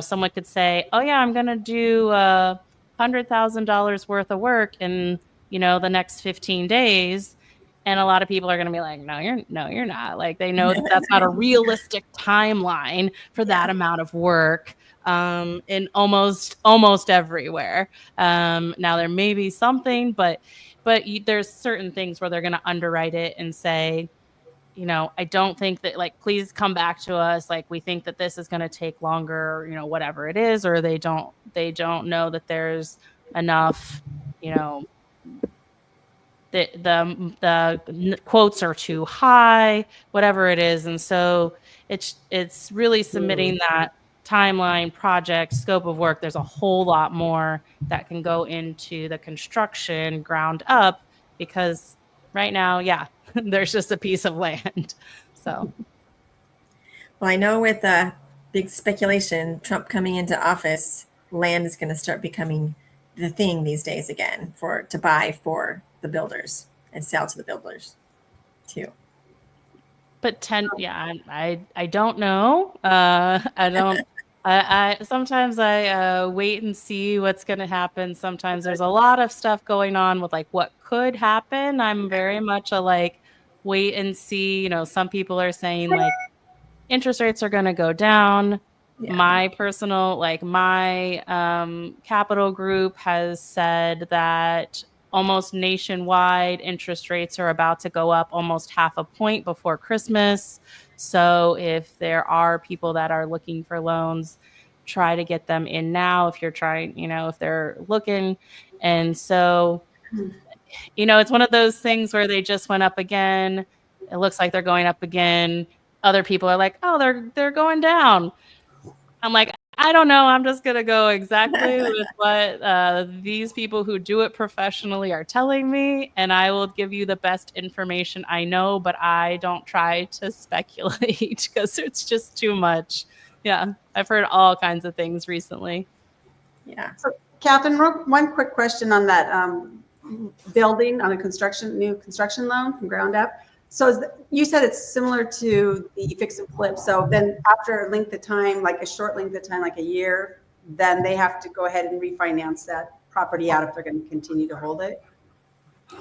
someone could say, oh yeah, I'm going to do $100,000 worth of work in, the next 15 days. And a lot of people are going to be like, no, you're not. Like, they know that that's not a realistic timeline for that amount of work. In almost everywhere. Now there may be something, but there's certain things where they're going to underwrite it and say, I don't think that, like, please come back to us. Like, we think that this is going to take longer, whatever it is, or they don't know that there's enough, the quotes are too high, whatever it is. And so it's really submitting that timeline, project, scope of work. There's a whole lot more that can go into the construction ground up, because right now, there's just a piece of land. So, well, I know with the big speculation, Trump coming into office, land is going to start becoming the thing these days again to buy for the builders and sell to the builders too. But I don't know. I sometimes I wait and see what's going to happen. Sometimes there's a lot of stuff going on with like what could happen. I'm very much a like wait and see. Some people are saying like interest rates are going to go down. Yeah. My personal, my capital group has said that almost nationwide interest rates are about to go up almost half a point before Christmas. So if there are people that are looking for loans, try to get them in now if you're trying, if they're looking. And so, it's one of those things where they just went up again. It looks like they're going up again. Other people are like, oh, they're going down. I'm like, I don't know. I'm just going to go exactly with what these people who do it professionally are telling me. And I will give you the best information I know, but I don't try to speculate because it's just too much. Yeah. I've heard all kinds of things recently. Yeah. Catherine, one quick question on that building, on a new construction loan from ground up. So you said it's similar to the fix and flip. So then after a length of time, like a short length of time, like a year, then they have to go ahead and refinance that property out if they're going to continue to hold it?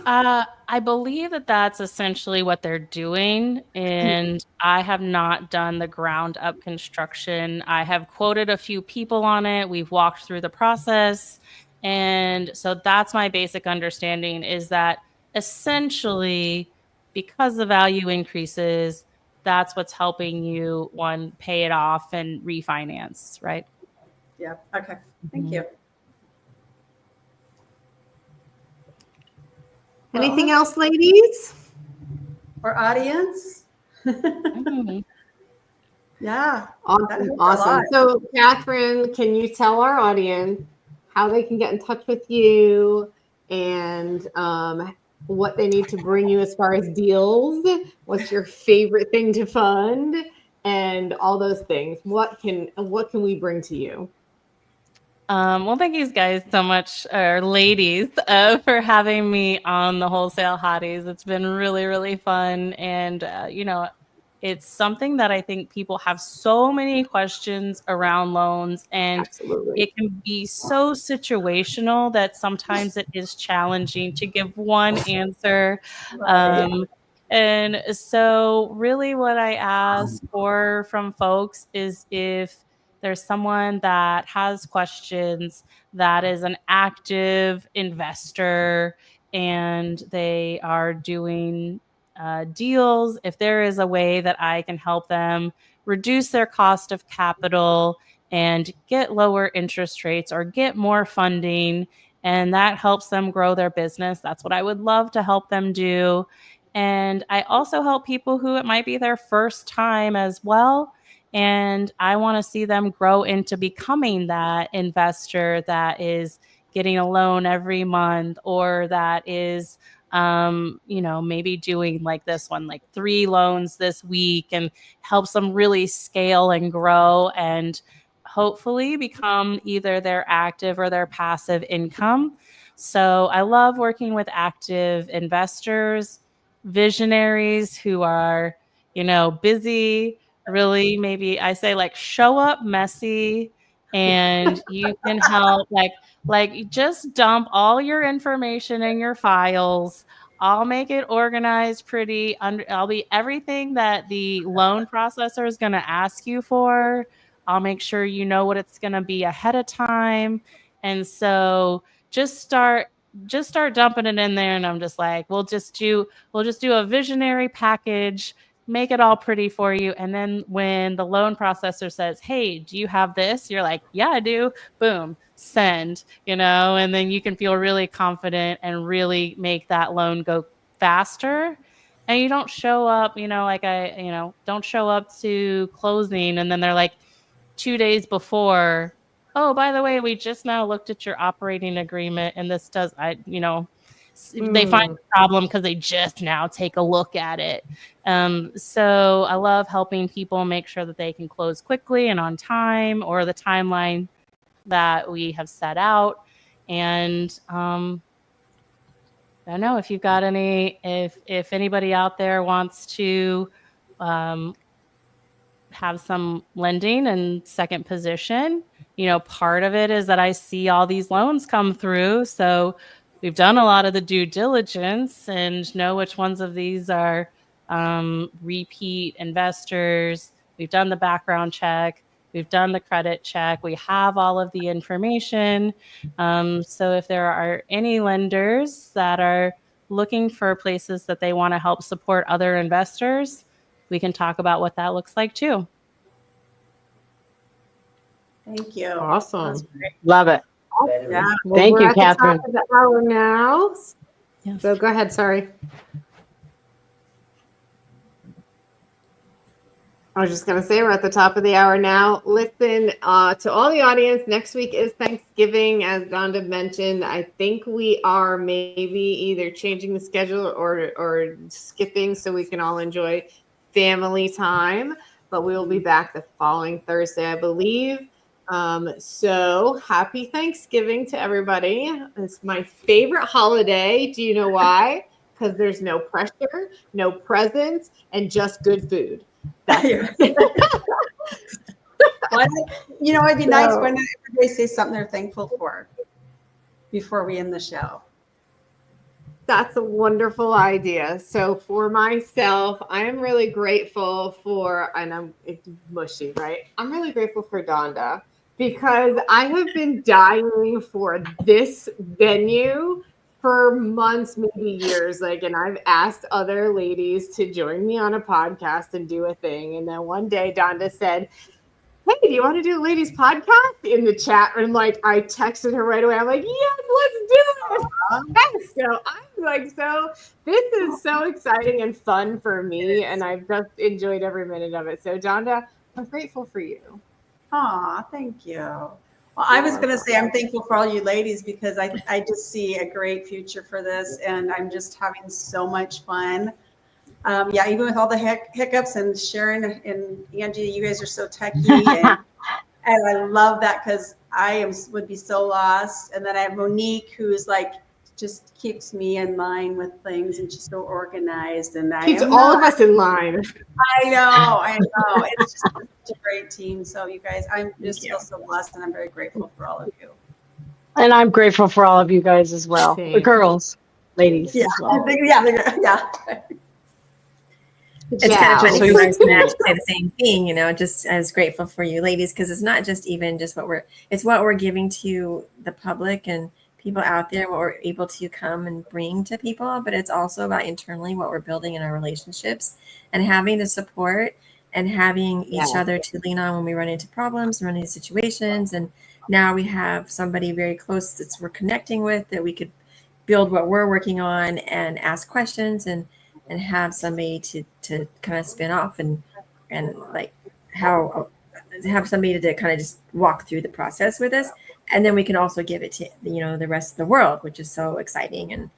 I believe that that's essentially what they're doing, and I have not done the ground up construction. I have quoted a few people on it. We've walked through the process, and so that's my basic understanding is that essentially because the value increases, that's what's helping you one pay it off and refinance, right? Yeah. Okay. Thank you. Anything else, ladies? Or audience? Mhm. Yeah. Awesome. So, Catherine, can you tell our audience how they can get in touch with you and what they need to bring you as far as deals? What's your favorite thing to fund, and all those things? What can we bring to you? Well, thank you guys so much, or ladies, for having me on the Wholesale Hotties. It's been really, really fun. And, it's something that I think people have so many questions around loans, and Absolutely. it can be so situational that sometimes it is challenging to give one answer. Um, and so, really, what I ask for from folks is if there's someone that has questions, that is an active investor, and they are doing deals. If there is a way that I can help them reduce their cost of capital and get lower interest rates or get more funding, and that helps them grow their business, that's what I would love to help them do. And I also help people who it might be their first time as well, and I want to see them grow into becoming that investor that is getting a loan every month, or that is, maybe doing like this one, like 3 loans this week, and helps them really scale and grow and hopefully become either their active or their passive income. So I love working with active investors, visionaries who are, busy, really, maybe I say like show up messy, and you can help like just dump all your information in your files. I'll make it organized pretty. I'll be everything that the loan processor is going to ask you for. I'll make sure you know what it's going to be ahead of time. And so just start dumping it in there, and I'm just like, we'll just do a visionary package, make it all pretty for you. And then when the loan processor says, hey, do you have this? You're like, yeah, I do. Boom, send, and then you can feel really confident and really make that loan go faster. And you don't show up, don't show up to closing. And then they're like 2 days before, oh, by the way, we just now looked at your operating agreement, and this does, they find a problem because they just now take a look at it. So I love helping people make sure that they can close quickly and on time, or the timeline that we have set out. And I don't know if you've got if anybody out there wants to have some lending and second position. Part of it is that I see all these loans come through. So we've done a lot of the due diligence and know which ones of these are repeat investors. We've done the background check. We've done the credit check. We have all of the information. So if there are any lenders that are looking for places that they want to help support other investors, we can talk about what that looks like too. Thank you. Awesome. Love it. Yeah. Well, Thank we're you, at Catherine. the top of the hour now. Yes. So go ahead. Sorry. I was just going to say we're at the top of the hour now. Listen, to all the audience, next week is Thanksgiving, as Gonda mentioned. I think we are maybe either changing the schedule or skipping so we can all enjoy family time. But we will be back the following Thursday, I believe. So happy Thanksgiving to everybody. It's my favorite holiday. Do you know why? Because there's no pressure, no presents, and just good food. That's it. Well, it'd be nice So- when everybody say something they're thankful for before we end the show. That's a wonderful idea. So for myself, I am really grateful for, and it's mushy, right? I'm really grateful for Donda because I have been dying for this venue for months, maybe years. And I've asked other ladies to join me on a podcast and do a thing. And then one day Donda said, "Hey, do you want to do a ladies podcast?" in the chat. And I texted her right away. I'm like, "Yes, let's do it." Yes. So I'm so this is so exciting and fun for me. And I've just enjoyed every minute of it. So Donda, I'm grateful for you. Aw, thank you. Well, I was going to say I'm thankful for all you ladies because I just see a great future for this and I'm just having so much fun. Yeah, even with all the hiccups and Sharon and Angie, you guys are so techy and I love that because would be so lost. And then I have Monique who's just keeps me in line with things and she's so organized and Keeps all of us in line. I know. It's just such a great team. So you guys, I'm just feel so blessed and I'm very grateful for all of you. And I'm grateful for all of you guys as well. The Thanks. girls, ladies Yeah, as well. yeah. It's kind of funny So because I was you- going to actually say the same thing, just as grateful for you ladies, because it's not just even just it's what we're giving to the public and people out there, what we're able to come and bring to people, but it's also about internally what we're building in our relationships and having the support and having each other to lean on when we run into problems, run into situations. And now we have somebody very close that we're connecting with that we could build what we're working on and ask questions and have somebody to kind of spin off and have somebody to kind of just walk through the process with us. And then we can also give it to, the rest of the world, which is so exciting and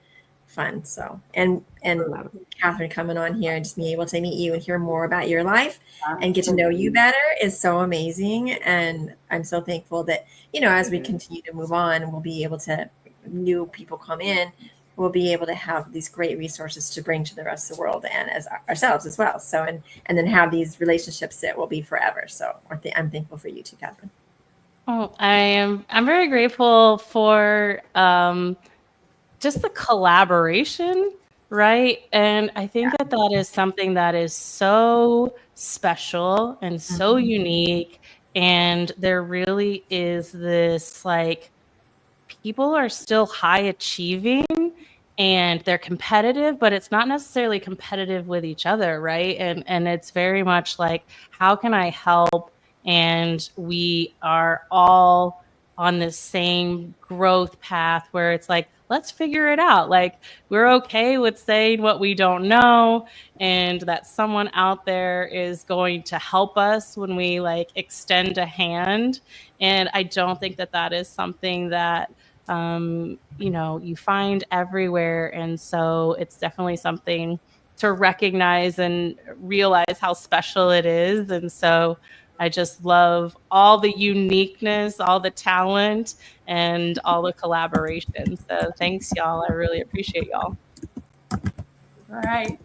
fun. So, and Catherine coming on here and just being able to meet you and hear more about your life and get to know you better is so amazing. And I'm so thankful that, as we continue to move on, we'll be able to, new people come in, we'll be able to have these great resources to bring to the rest of the world and as ourselves as well. So, and then have these relationships that will be forever. So I'm thankful for you too, Catherine. Oh, I'm very grateful for just the collaboration, right? And I think that is something that is so special and so unique. And there really is this people are still high achieving and they're competitive, but it's not necessarily competitive with each other, right? And it's very much how can I help? And we are all on this same growth path where it's let's figure it out. We're okay with saying what we don't know and that someone out there is going to help us when we extend a hand. And I don't think that is something that you find everywhere. And so it's definitely something to recognize and realize how special it is. And so I just love all the uniqueness, all the talent, and all the collaboration. So thanks, y'all. I really appreciate y'all. All right.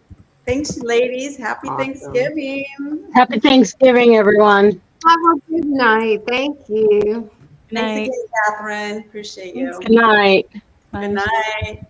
Thanks, ladies. Happy Awesome. Thanksgiving. Happy Thanksgiving, everyone. Have a good night. Thank you. Thanks again, Catherine. Appreciate you. Good night. Bye. Good night.